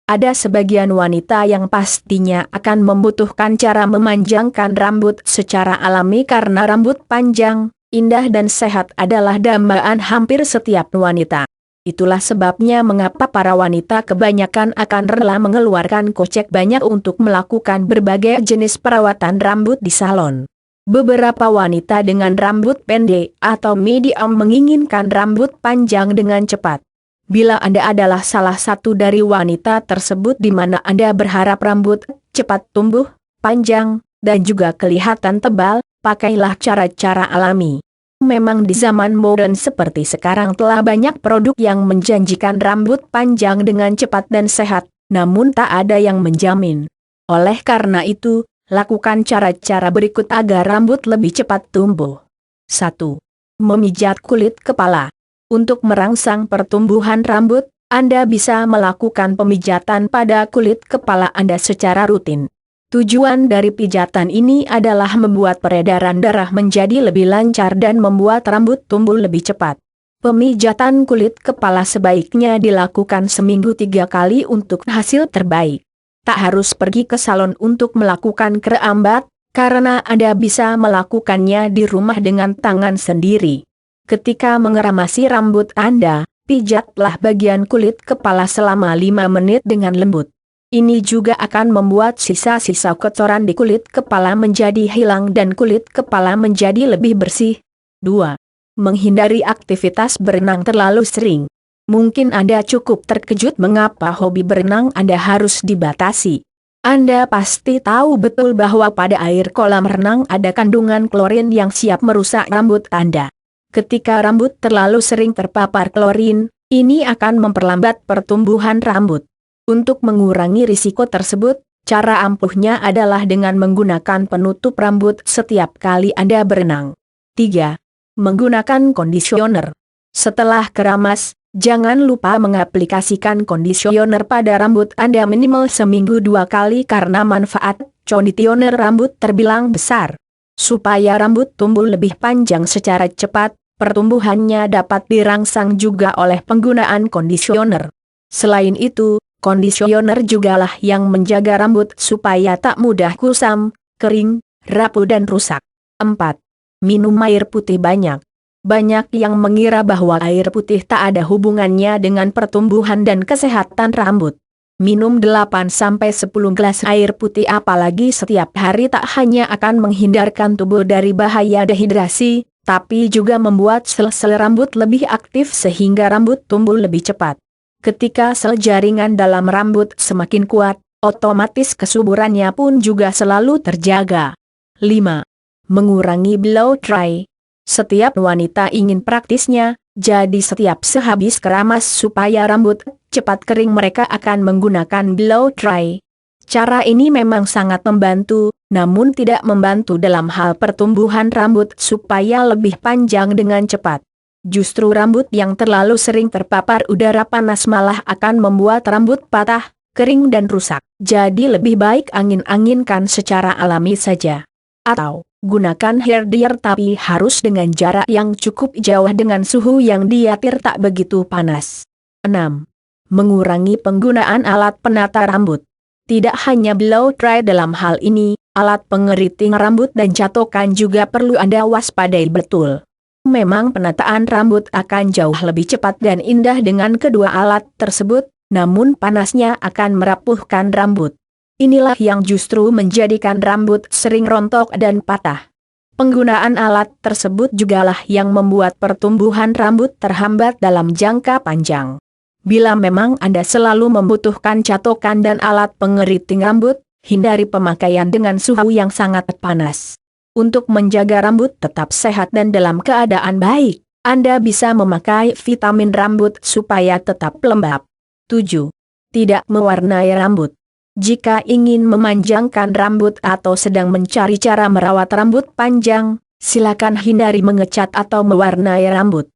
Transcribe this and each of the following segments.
Ada sebagian wanita yang pastinya akan membutuhkan cara memanjangkan rambut secara alami karena rambut panjang, indah dan sehat adalah dambaan hampir setiap wanita. Itulah sebabnya mengapa para wanita kebanyakan akan rela mengeluarkan kocek banyak untuk melakukan berbagai jenis perawatan rambut di salon. Beberapa wanita dengan rambut pendek atau medium menginginkan rambut panjang dengan cepat. Bila Anda adalah salah satu dari wanita tersebut di mana Anda berharap rambut cepat tumbuh, panjang, dan juga kelihatan tebal, pakailah cara-cara alami. Memang di zaman modern seperti sekarang telah banyak produk yang menjanjikan rambut panjang dengan cepat dan sehat, namun tak ada yang menjamin. Oleh karena itu, lakukan cara-cara berikut agar rambut lebih cepat tumbuh. 1. Memijat kulit kepala. Untuk merangsang pertumbuhan rambut, Anda bisa melakukan pemijatan pada kulit kepala Anda secara rutin. Tujuan dari pijatan ini adalah membuat peredaran darah menjadi lebih lancar dan membuat rambut tumbuh lebih cepat. Pemijatan kulit kepala sebaiknya dilakukan seminggu 3 kali untuk hasil terbaik. Tak harus pergi ke salon untuk melakukan kerambat, karena Anda bisa melakukannya di rumah dengan tangan sendiri. Ketika mengeramasi rambut Anda, pijatlah bagian kulit kepala selama 5 menit dengan lembut. Ini juga akan membuat sisa-sisa kotoran di kulit kepala menjadi hilang dan kulit kepala menjadi lebih bersih. 2. Menghindari aktivitas berenang terlalu sering. Mungkin Anda cukup terkejut mengapa hobi berenang Anda harus dibatasi. Anda pasti tahu betul bahwa pada air kolam renang ada kandungan klorin yang siap merusak rambut Anda. Ketika rambut terlalu sering terpapar klorin, ini akan memperlambat pertumbuhan rambut. Untuk mengurangi risiko tersebut, cara ampuhnya adalah dengan menggunakan penutup rambut setiap kali Anda berenang. 3. Menggunakan kondisioner. Setelah keramas, jangan lupa mengaplikasikan kondisioner pada rambut Anda minimal seminggu 2 kali karena manfaat kondisioner rambut terbilang besar. Supaya rambut tumbuh lebih panjang secara cepat, pertumbuhannya dapat dirangsang juga oleh penggunaan kondisioner. Selain itu, kondisioner jugalah yang menjaga rambut supaya tak mudah kusam, kering, rapuh dan rusak. 4. Minum air putih banyak. Banyak yang mengira bahwa air putih tak ada hubungannya dengan pertumbuhan dan kesehatan rambut. Minum 8-10 gelas air putih apalagi setiap hari tak hanya akan menghindarkan tubuh dari bahaya dehidrasi, tapi juga membuat sel-sel rambut lebih aktif sehingga rambut tumbuh lebih cepat. Ketika sel jaringan dalam rambut semakin kuat, otomatis kesuburannya pun juga selalu terjaga. 5. Mengurangi blow dry. Setiap wanita ingin praktisnya, jadi setiap sehabis keramas supaya rambut cepat kering mereka akan menggunakan blow dry. Cara ini memang sangat membantu, namun tidak membantu dalam hal pertumbuhan rambut supaya lebih panjang dengan cepat. Justru rambut yang terlalu sering terpapar udara panas malah akan membuat rambut patah, kering dan rusak. Jadi lebih baik angin-anginkan secara alami saja. Atau, gunakan hair dryer tapi harus dengan jarak yang cukup jauh dengan suhu yang diatur tak begitu panas. 6. Mengurangi penggunaan alat penata rambut. Tidak hanya blow dry dalam hal ini, alat pengeriting rambut dan catokan juga perlu Anda waspadai betul. Memang penataan rambut akan jauh lebih cepat dan indah dengan kedua alat tersebut, namun panasnya akan merapuhkan rambut. Inilah yang justru menjadikan rambut sering rontok dan patah. Penggunaan alat tersebut jugalah yang membuat pertumbuhan rambut terhambat dalam jangka panjang. Bila memang Anda selalu membutuhkan catokan dan alat pengeriting rambut, hindari pemakaian dengan suhu yang sangat panas. Untuk menjaga rambut tetap sehat dan dalam keadaan baik, Anda bisa memakai vitamin rambut supaya tetap lembab. 7. Tidak mewarnai rambut. Jika ingin memanjangkan rambut atau sedang mencari cara merawat rambut panjang, silakan hindari mengecat atau mewarnai rambut.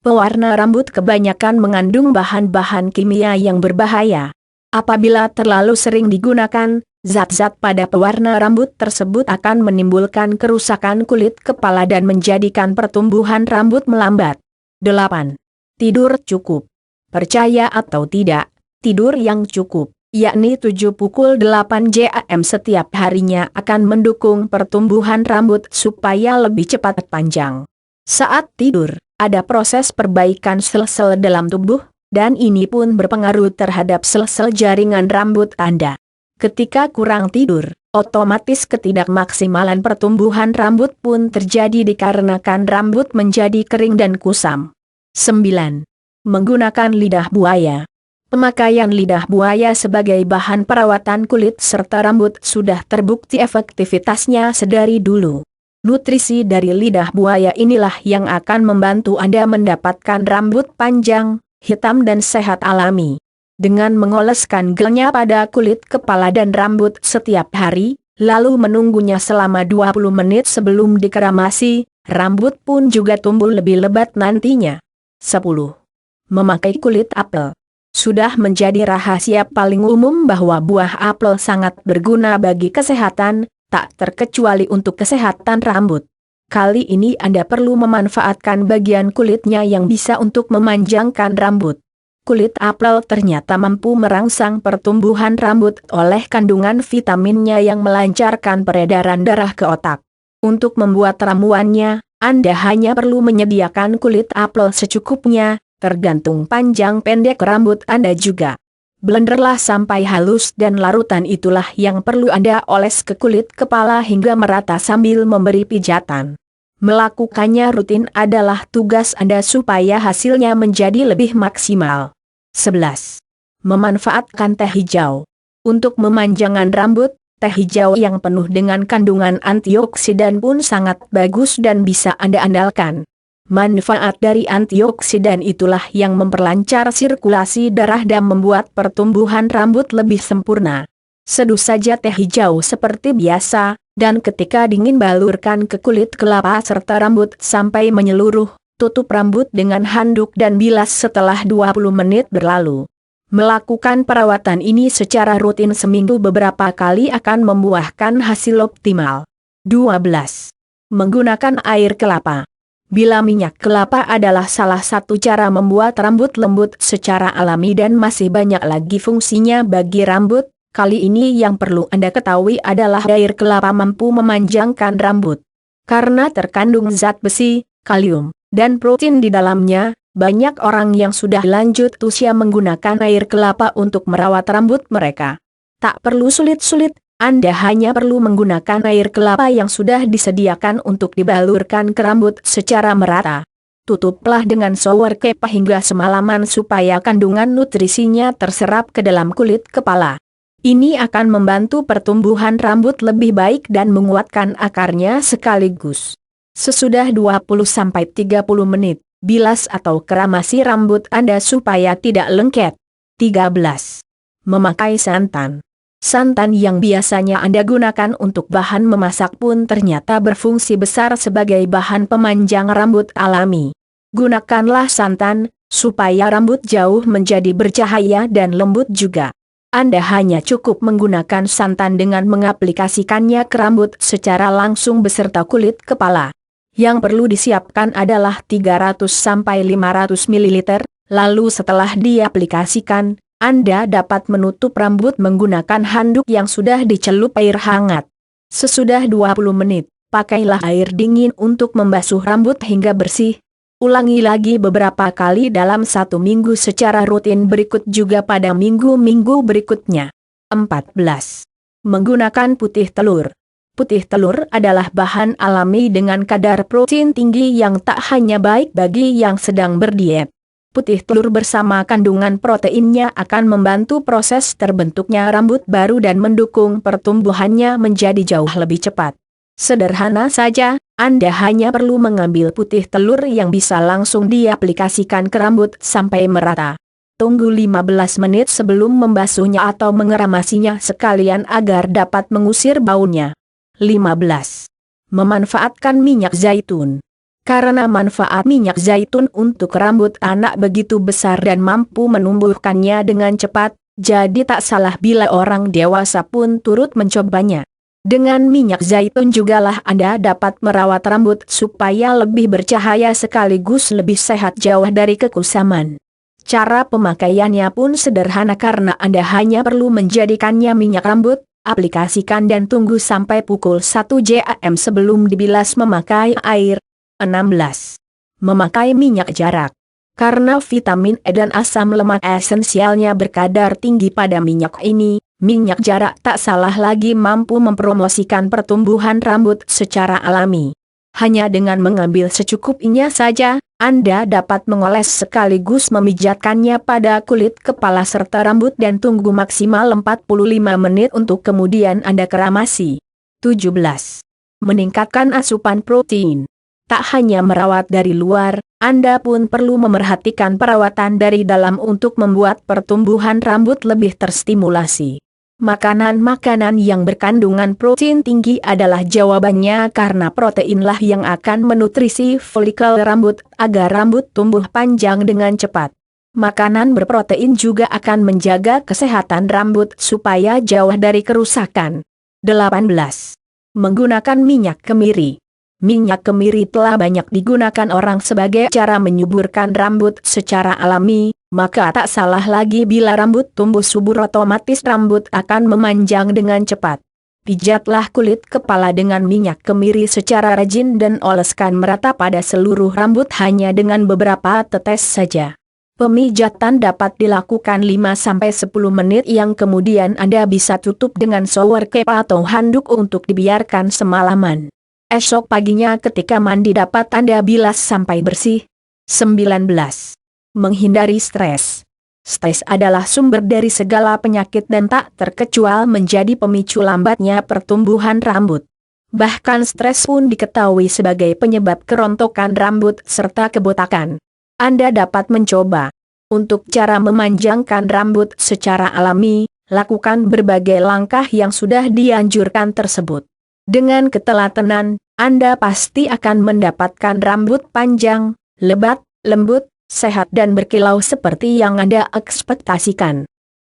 Pewarna rambut kebanyakan mengandung bahan-bahan kimia yang berbahaya. Apabila terlalu sering digunakan, zat-zat pada pewarna rambut tersebut akan menimbulkan kerusakan kulit kepala dan menjadikan pertumbuhan rambut melambat. 8. Tidur cukup. Percaya atau tidak, tidur yang cukup yakni 7 pukul 8 jam setiap harinya akan mendukung pertumbuhan rambut supaya lebih cepat panjang. Saat tidur, ada proses perbaikan sel-sel dalam tubuh, dan ini pun berpengaruh terhadap sel-sel jaringan rambut Anda. Ketika kurang tidur, otomatis ketidakmaksimalan pertumbuhan rambut pun terjadi dikarenakan rambut menjadi kering dan kusam. 9. Menggunakan lidah buaya. Pemakaian lidah buaya sebagai bahan perawatan kulit serta rambut sudah terbukti efektivitasnya sedari dulu. Nutrisi dari lidah buaya inilah yang akan membantu Anda mendapatkan rambut panjang, hitam dan sehat alami. Dengan mengoleskan gelnya pada kulit kepala dan rambut setiap hari, lalu menunggunya selama 20 menit sebelum dikeramasi, rambut pun juga tumbuh lebih lebat nantinya. 10. Memakai kulit apel. Sudah menjadi rahasia paling umum bahwa buah apel sangat berguna bagi kesehatan, tak terkecuali untuk kesehatan rambut. Kali ini Anda perlu memanfaatkan bagian kulitnya yang bisa untuk memanjangkan rambut. Kulit apel ternyata mampu merangsang pertumbuhan rambut oleh kandungan vitaminnya yang melancarkan peredaran darah ke otak. Untuk membuat ramuannya, Anda hanya perlu menyediakan kulit apel secukupnya, tergantung panjang pendek rambut Anda juga. Blenderlah sampai halus dan larutan itulah yang perlu Anda oles ke kulit kepala hingga merata sambil memberi pijatan. Melakukannya rutin adalah tugas Anda supaya hasilnya menjadi lebih maksimal. 11. Memanfaatkan teh hijau. Untuk memanjangkan rambut, teh hijau yang penuh dengan kandungan antioksidan pun sangat bagus dan bisa Anda andalkan. Manfaat dari antioksidan itulah yang memperlancar sirkulasi darah dan membuat pertumbuhan rambut lebih sempurna. Seduh saja teh hijau seperti biasa, dan ketika dingin balurkan ke kulit kelapa serta rambut sampai menyeluruh, tutup rambut dengan handuk dan bilas setelah 20 menit berlalu. Melakukan perawatan ini secara rutin seminggu beberapa kali akan membuahkan hasil optimal. 12. Menggunakan air kelapa. Bila minyak kelapa adalah salah satu cara membuat rambut lembut secara alami dan masih banyak lagi fungsinya bagi rambut, kali ini yang perlu Anda ketahui adalah air kelapa mampu memanjangkan rambut. Karena terkandung zat besi, kalium, dan protein di dalamnya, banyak orang yang sudah lanjut usia menggunakan air kelapa untuk merawat rambut mereka. Tak perlu sulit-sulit. Anda hanya perlu menggunakan air kelapa yang sudah disediakan untuk dibalurkan ke rambut secara merata. Tutuplah dengan shower cap hingga semalaman supaya kandungan nutrisinya terserap ke dalam kulit kepala. Ini akan membantu pertumbuhan rambut lebih baik dan menguatkan akarnya sekaligus. Sesudah 20-30 menit, bilas atau keramasi rambut Anda supaya tidak lengket. 13. Memakai santan. Santan yang biasanya Anda gunakan untuk bahan memasak pun ternyata berfungsi besar sebagai bahan pemanjang rambut alami. Gunakanlah santan, supaya rambut jauh menjadi bercahaya dan lembut juga. Anda hanya cukup menggunakan santan dengan mengaplikasikannya ke rambut secara langsung beserta kulit kepala. Yang perlu disiapkan adalah 300-500 ml, lalu setelah diaplikasikan, Anda dapat menutup rambut menggunakan handuk yang sudah dicelup air hangat. Sesudah 20 menit, pakailah air dingin untuk membasuh rambut hingga bersih. Ulangi lagi beberapa kali dalam 1 minggu secara rutin, berikut juga pada minggu-minggu berikutnya. 14. Menggunakan putih telur. Putih telur adalah bahan alami dengan kadar protein tinggi yang tak hanya baik bagi yang sedang berdiet. Putih telur bersama kandungan proteinnya akan membantu proses terbentuknya rambut baru dan mendukung pertumbuhannya menjadi jauh lebih cepat. Sederhana saja, Anda hanya perlu mengambil putih telur yang bisa langsung diaplikasikan ke rambut sampai merata. Tunggu 15 menit sebelum membasuhnya atau mengeramasinya sekalian agar dapat mengusir baunya. 15. Memanfaatkan minyak zaitun. Karena manfaat minyak zaitun untuk rambut anak begitu besar dan mampu menumbuhkannya dengan cepat, jadi tak salah bila orang dewasa pun turut mencobanya. Dengan minyak zaitun jugalah Anda dapat merawat rambut supaya lebih bercahaya sekaligus lebih sehat jauh dari kekusaman. Cara pemakaiannya pun sederhana karena Anda hanya perlu menjadikannya minyak rambut, aplikasikan dan tunggu sampai pukul 1 jam sebelum dibilas memakai air. 16. Memakai minyak jarak. Karena vitamin E dan asam lemak esensialnya berkadar tinggi pada minyak ini, minyak jarak tak salah lagi mampu mempromosikan pertumbuhan rambut secara alami. Hanya dengan mengambil secukupnya saja, Anda dapat mengoles sekaligus memijatkannya pada kulit kepala serta rambut dan tunggu maksimal 45 menit untuk kemudian Anda keramasi. 17. Meningkatkan asupan protein. Tak hanya merawat dari luar, Anda pun perlu memerhatikan perawatan dari dalam untuk membuat pertumbuhan rambut lebih terstimulasi. Makanan-makanan yang berkandungan protein tinggi adalah jawabannya karena proteinlah yang akan menutrisi folikel rambut agar rambut tumbuh panjang dengan cepat. Makanan berprotein juga akan menjaga kesehatan rambut supaya jauh dari kerusakan. 18. Menggunakan minyak kemiri. Minyak kemiri telah banyak digunakan orang sebagai cara menyuburkan rambut secara alami, maka tak salah lagi bila rambut tumbuh subur otomatis rambut akan memanjang dengan cepat. Pijatlah kulit kepala dengan minyak kemiri secara rajin dan oleskan merata pada seluruh rambut hanya dengan beberapa tetes saja. Pemijatan dapat dilakukan 5-10 menit yang kemudian Anda bisa tutup dengan shower cap atau handuk untuk dibiarkan semalaman. Esok paginya ketika mandi dapat Anda bilas sampai bersih. 19. Menghindari stres. Stres adalah sumber dari segala penyakit dan tak terkecuali menjadi pemicu lambatnya pertumbuhan rambut. Bahkan stres pun diketahui sebagai penyebab kerontokan rambut serta kebotakan. Anda dapat mencoba. Untuk cara memanjangkan rambut secara alami, lakukan berbagai langkah yang sudah dianjurkan tersebut. Dengan ketelatenan, Anda pasti akan mendapatkan rambut panjang, lebat, lembut, sehat dan berkilau seperti yang Anda ekspektasikan.